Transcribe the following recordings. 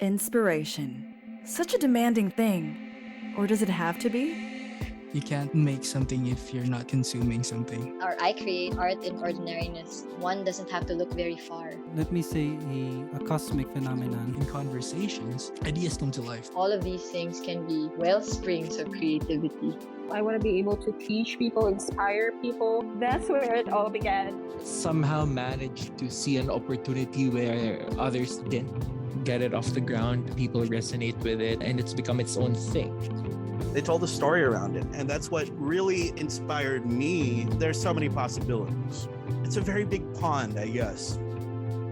Inspiration. Such a demanding thing. Or does it have to be? You can't make something if you're not consuming something. Or I create art in ordinariness. One doesn't have to look very far. Let me say a cosmic phenomenon. In conversations, ideas come to life. All of these things can be well springs of creativity. I want to be able to teach people, inspire people. That's where it all began. Somehow managed to see an opportunity where others didn't. Get it off the ground, people resonate with it, and it's become its own thing. They told a story around it, and that's what really inspired me. There's so many possibilities. It's a very big pond, I guess.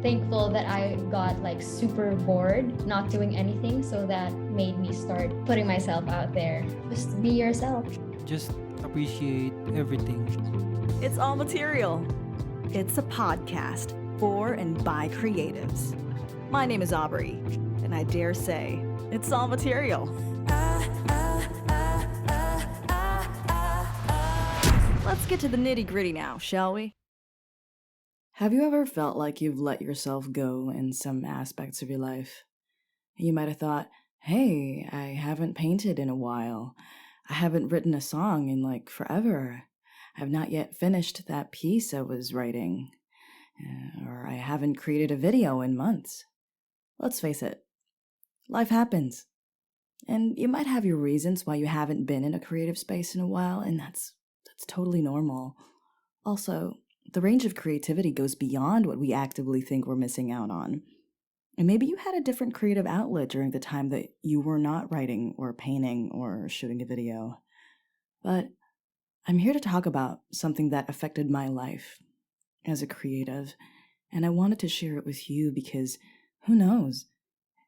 Thankful that I got super bored not doing anything, so that made me start putting myself out there. Just be yourself. Just appreciate everything. It's All Material. It's a podcast for and by creatives. My name is Aubrey, and I dare say it's all material. Let's get to the nitty-gritty now, shall we? Have you ever felt like you've let yourself go in some aspects of your life? You might have thought, hey, I haven't painted in a while. I haven't written a song in forever. I've not yet finished that piece I was writing. Or I haven't created a video in months. Let's face it, life happens. And you might have your reasons why you haven't been in a creative space in a while, and that's totally normal. Also, the range of creativity goes beyond what we actively think we're missing out on. And maybe you had a different creative outlet during the time that you were not writing or painting or shooting a video. But I'm here to talk about something that affected my life as a creative, and I wanted to share it with you because who knows?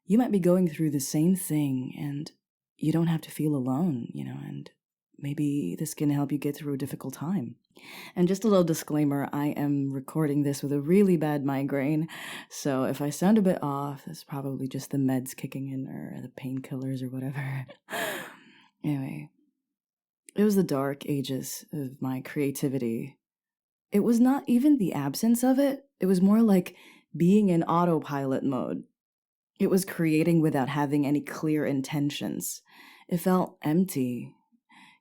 You might be going through the same thing and you don't have to feel alone, and maybe this can help you get through a difficult time. And just a little disclaimer, I am recording this with a really bad migraine, so if I sound a bit off, that's probably just the meds kicking in or the painkillers or whatever. Anyway, it was the dark ages of my creativity. It was not even the absence of it. It was more like being in autopilot mode. It was creating without having any clear intentions. It felt empty.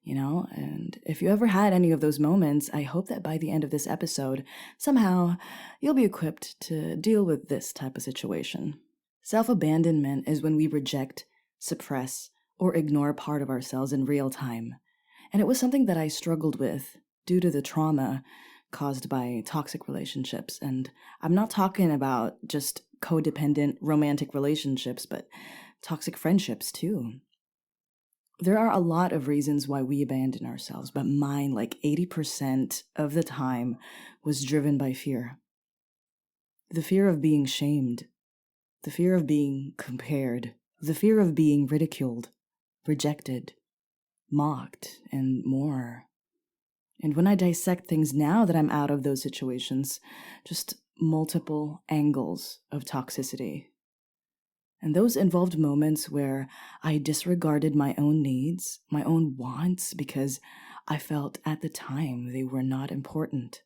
And if you ever had any of those moments, I hope that by the end of this episode, somehow you'll be equipped to deal with this type of situation. Self-abandonment is when we reject, suppress, or ignore part of ourselves in real time. And it was something that I struggled with due to the trauma caused by toxic relationships. And I'm not talking about just codependent romantic relationships, but toxic friendships too. There are a lot of reasons why we abandon ourselves, but mine, 80% of the time, was driven by fear. The fear of being shamed, the fear of being compared, the fear of being ridiculed, rejected, mocked, and more. And when I dissect things now that I'm out of those situations, just multiple angles of toxicity. And those involved moments where I disregarded my own needs, my own wants, because I felt at the time they were not important.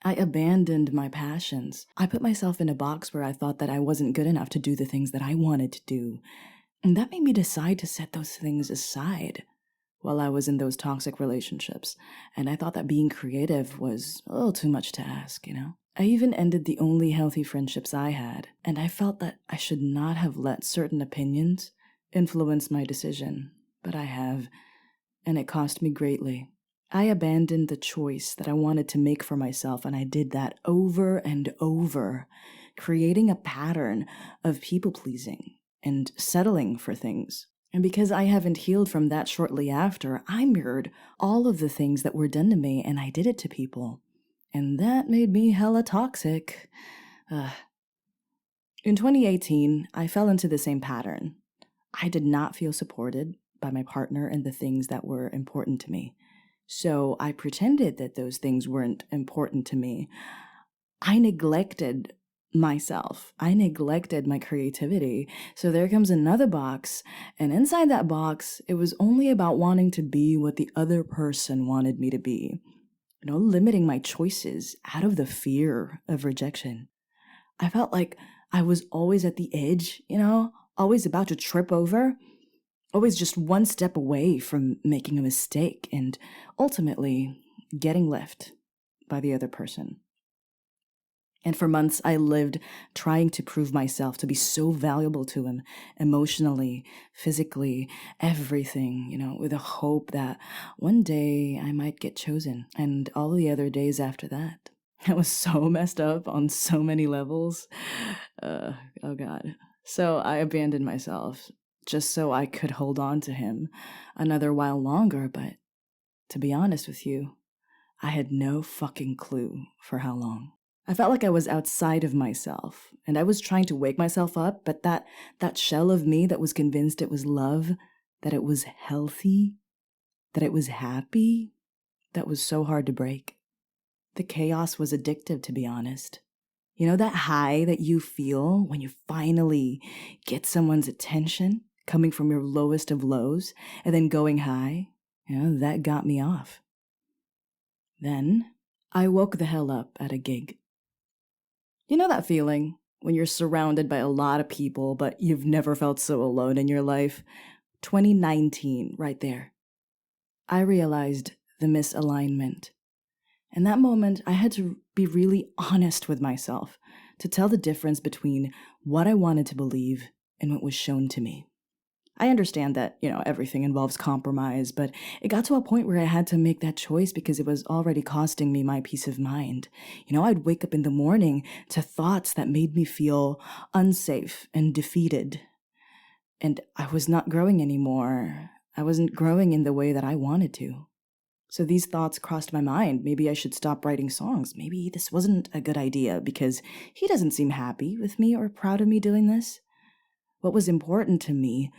I abandoned my passions. I put myself in a box where I thought that I wasn't good enough to do the things that I wanted to do. And that made me decide to set those things aside while I was in those toxic relationships. And I thought that being creative was a little too much to ask, I even ended the only healthy friendships I had, and I felt that I should not have let certain opinions influence my decision, but I have, and it cost me greatly. I abandoned the choice that I wanted to make for myself, and I did that over and over, creating a pattern of people-pleasing and settling for things. And because I haven't healed from that shortly after, I mirrored all of the things that were done to me, and I did it to people. And that made me hella toxic. In 2018, I fell into the same pattern. I did not feel supported by my partner in the things that were important to me. So I pretended that those things weren't important to me. I neglected myself. I neglected my creativity. So there comes another box. And inside that box, it was only about wanting to be what the other person wanted me to be. Limiting my choices out of the fear of rejection. I felt like I was always at the edge, always about to trip over, always just one step away from making a mistake and ultimately getting left by the other person. And for months, I lived trying to prove myself to be so valuable to him emotionally, physically, everything, with a hope that one day I might get chosen. And all the other days after that, I was so messed up on so many levels. Oh, God. So I abandoned myself just so I could hold on to him another while longer. But to be honest with you, I had no fucking clue for how long. I felt like I was outside of myself, and I was trying to wake myself up, but that shell of me that was convinced it was love, that it was healthy, that it was happy, that was so hard to break. The chaos was addictive, to be honest. That high that you feel when you finally get someone's attention, coming from your lowest of lows, and then going high, that got me off. Then I woke the hell up at a gig. You know that feeling when you're surrounded by a lot of people, but you've never felt so alone in your life? 2019, right there. I realized the misalignment. In that moment, I had to be really honest with myself to tell the difference between what I wanted to believe and what was shown to me. I understand that, everything involves compromise, but it got to a point where I had to make that choice because it was already costing me my peace of mind. I'd wake up in the morning to thoughts that made me feel unsafe and defeated. And I was not growing anymore. I wasn't growing in the way that I wanted to. So these thoughts crossed my mind. Maybe I should stop writing songs. Maybe this wasn't a good idea because he doesn't seem happy with me or proud of me doing this. What was important to me,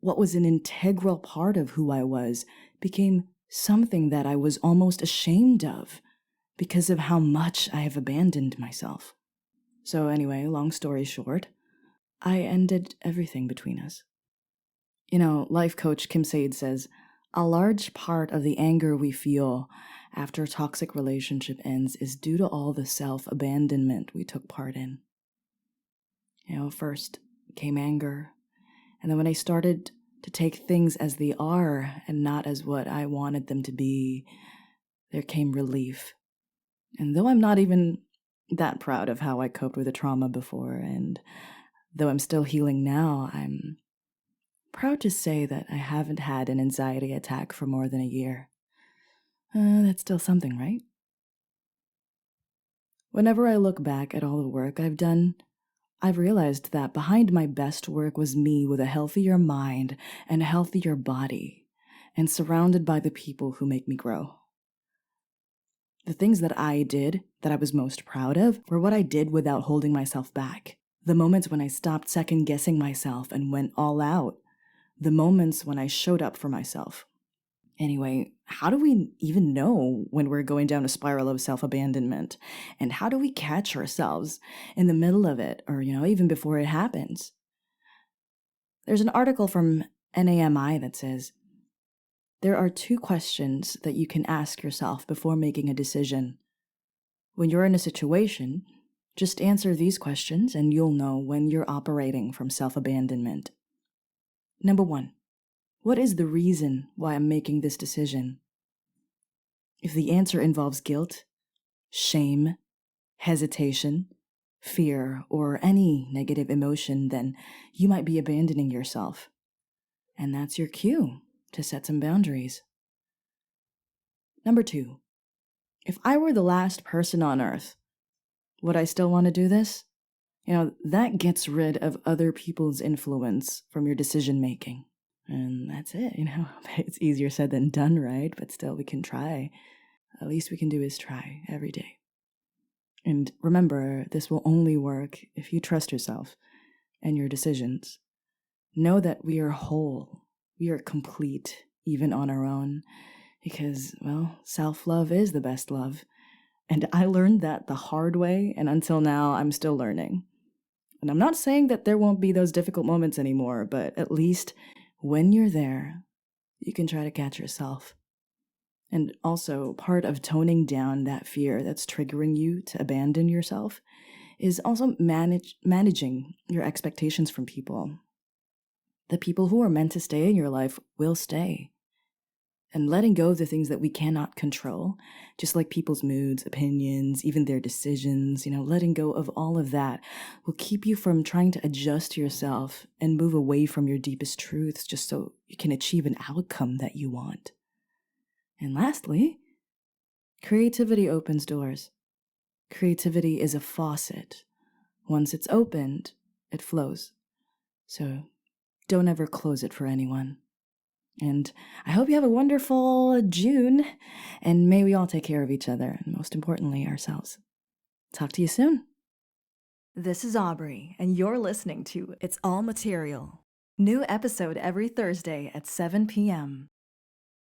what was an integral part of who I was, became something that I was almost ashamed of because of how much I have abandoned myself. So anyway, long story short, I ended everything between us. Life coach Kim Said says, a large part of the anger we feel after a toxic relationship ends is due to all the self-abandonment we took part in. First came anger, and then when I started to take things as they are and not as what I wanted them to be, there came relief. And though I'm not even that proud of how I coped with the trauma before, and though I'm still healing now, I'm proud to say that I haven't had an anxiety attack for more than a year. That's still something, right? Whenever I look back at all the work I've done, I've realized that behind my best work was me with a healthier mind and a healthier body, and surrounded by the people who make me grow. The things that I did that I was most proud of were what I did without holding myself back. The moments when I stopped second-guessing myself and went all out. The moments when I showed up for myself. Anyway, how do we even know when we're going down a spiral of self-abandonment? And how do we catch ourselves in the middle of it, or, even before it happens? There's an article from NAMI that says, there are 2 questions that you can ask yourself before making a decision. When you're in a situation, just answer these questions and you'll know when you're operating from self-abandonment. Number 1. What is the reason why I'm making this decision? If the answer involves guilt, shame, hesitation, fear, or any negative emotion, then you might be abandoning yourself. And that's your cue to set some boundaries. Number 2. If I were the last person on earth, would I still want to do this? That gets rid of other people's influence from your decision making. And that's it, It's easier said than done, right? But still, we can try. At least we can do is try every day. And remember, this will only work if you trust yourself and your decisions. Know that we are whole. We are complete, even on our own. Because, self-love is the best love. And I learned that the hard way, and until now, I'm still learning. And I'm not saying that there won't be those difficult moments anymore, but at least when you're there, you can try to catch yourself. And also, part of toning down that fear that's triggering you to abandon yourself is also managing your expectations from people. The people who are meant to stay in your life will stay. And letting go of the things that we cannot control, just like people's moods, opinions, even their decisions, letting go of all of that will keep you from trying to adjust yourself and move away from your deepest truths just so you can achieve an outcome that you want. And lastly, creativity opens doors. Creativity is a faucet. Once it's opened, it flows. So don't ever close it for anyone. And I hope you have a wonderful June, and may we all take care of each other, and most importantly, ourselves. Talk to you soon. This is Aubrey, and you're listening to It's All Material. New episode every Thursday at 7 p.m.